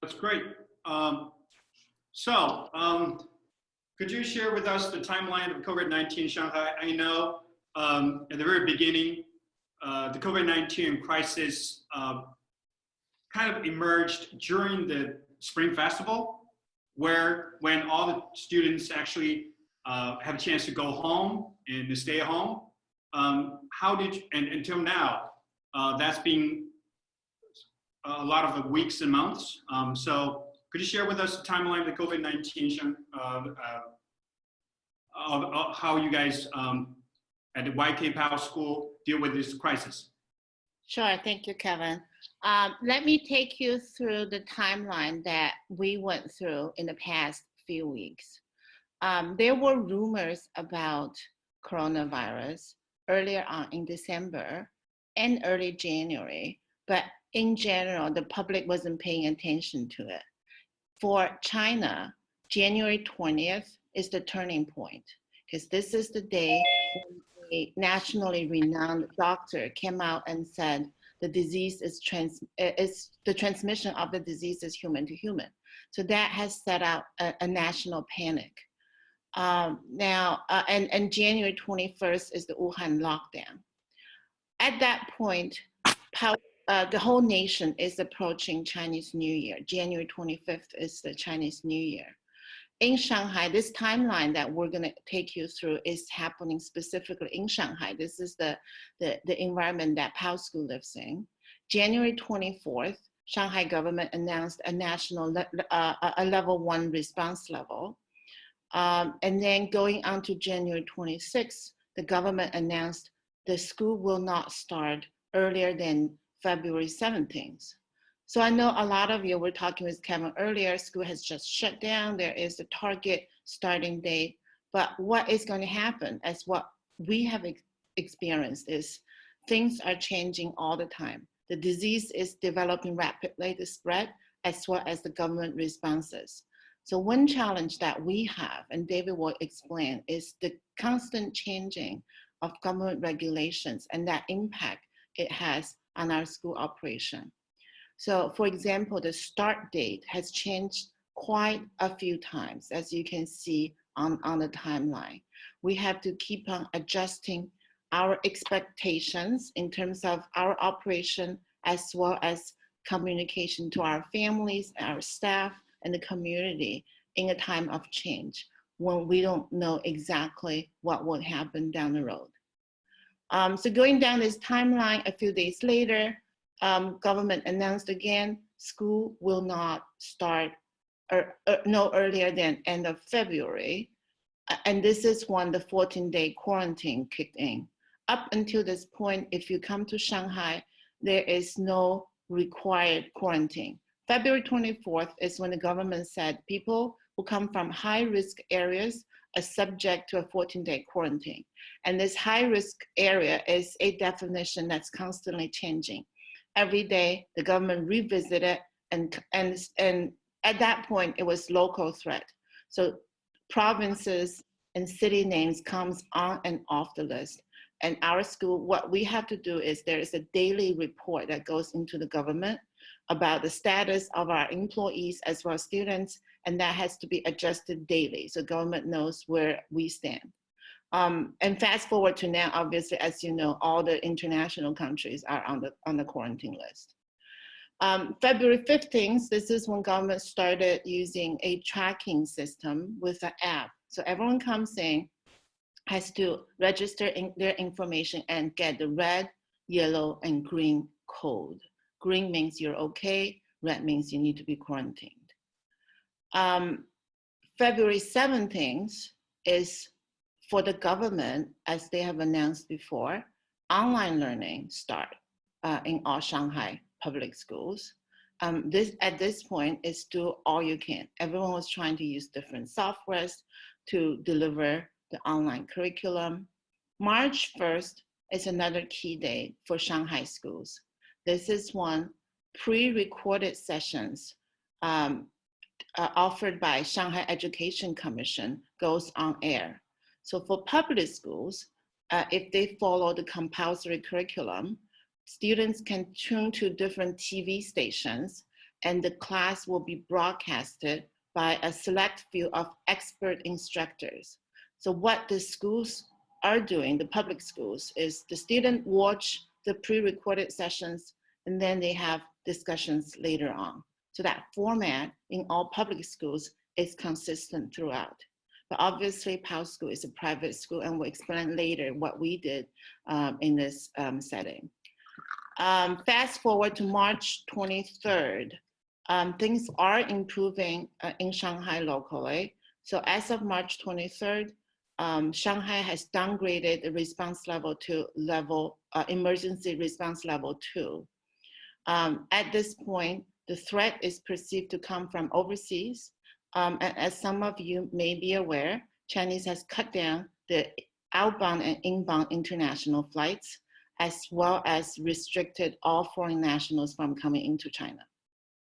That's great. Could you share with us the timeline of COVID-19 in Shanghai? I know at the very beginning, the COVID-19 crisis kind of emerged during the Spring Festival, when all the students actually have a chance to go home and to stay at home. How did you, and until now, that's been a lot of the weeks and months. So could you share with us the timeline of the COVID-19, how you guys at the YK Pao School deal with this crisis? Sure, thank you, Kevin. Let me take you through the timeline that we went through in the past few weeks. There were rumors about coronavirus earlier on in December and early January, but in general, the public wasn't paying attention to it. For China, January 20th is the turning point, because this is the day when a nationally renowned doctor came out and said the disease is the transmission of the disease is human to human. So that has set out a national panic. And January 21st is the Wuhan lockdown. At that point, the whole nation is approaching Chinese New Year. January 25th is the Chinese New Year. In Shanghai, this timeline that we're going to take you through is happening specifically in Shanghai. This is the environment that Pao School lives in. January 24th, Shanghai government announced a national a level 1 response level. And then going on to January 26th, the government announced the school will not start earlier than February 17th. So I know a lot of you were talking with Kevin earlier, school has just shut down, there is a target starting date, but what is going to happen, as what we have experienced, is things are changing all the time. The disease is developing rapidly, the spread, as well as the government responses. So one challenge that we have, and David will explain, is the constant changing of government regulations and that impact it has on our school operation. So for example, the start date has changed quite a few times, as you can see on the timeline. We have to keep on adjusting our expectations in terms of our operation, as well as communication to our families, our staff, and the community in a time of change when we don't know exactly what will happen down the road. So going down this timeline, a few days later, government announced again, school will not start no earlier than end of February. And this is when the 14-day quarantine kicked in. Up until this point, if you come to Shanghai, there is no required quarantine. February 24th is when the government said people who come from high-risk areas are subject to a 14-day quarantine. And this high-risk area is a definition that's constantly changing. Every day, the government revisited, and at that point, it was local threat. So provinces and city names comes on and off the list. And our school, what we have to do is there is a daily report that goes into the government about the status of our employees as well as students, and that has to be adjusted daily so government knows where we stand. And fast forward to now, obviously, as you know, all the international countries are on the quarantine list. February 15th, this is when government started using a tracking system with an app. So everyone comes in, has to register their information and get the red, yellow, and green code. Green means you're okay, red means you need to be quarantined. February 17th is for the government, as they have announced before, online learning start in all Shanghai public schools. At this point is still all you can. Everyone was trying to use different softwares to deliver the online curriculum. March 1st is another key day for Shanghai schools. This is when pre-recorded sessions offered by Shanghai Education Commission goes on air. So for public schools, if they follow the compulsory curriculum, students can tune to different TV stations and the class will be broadcasted by a select few of expert instructors. So what the schools are doing, the public schools, is the student watch the pre-recorded sessions and then they have discussions later on. So that format in all public schools is consistent throughout. But obviously, Pao School is a private school, and we'll explain later what we did in this setting. Fast forward to March 23rd, things are improving in Shanghai locally. So as of March 23rd, Shanghai has downgraded the response level to emergency response level 2. At this point, the threat is perceived to come from overseas. And as some of you may be aware, Chinese has cut down the outbound and inbound international flights, as well as restricted all foreign nationals from coming into China.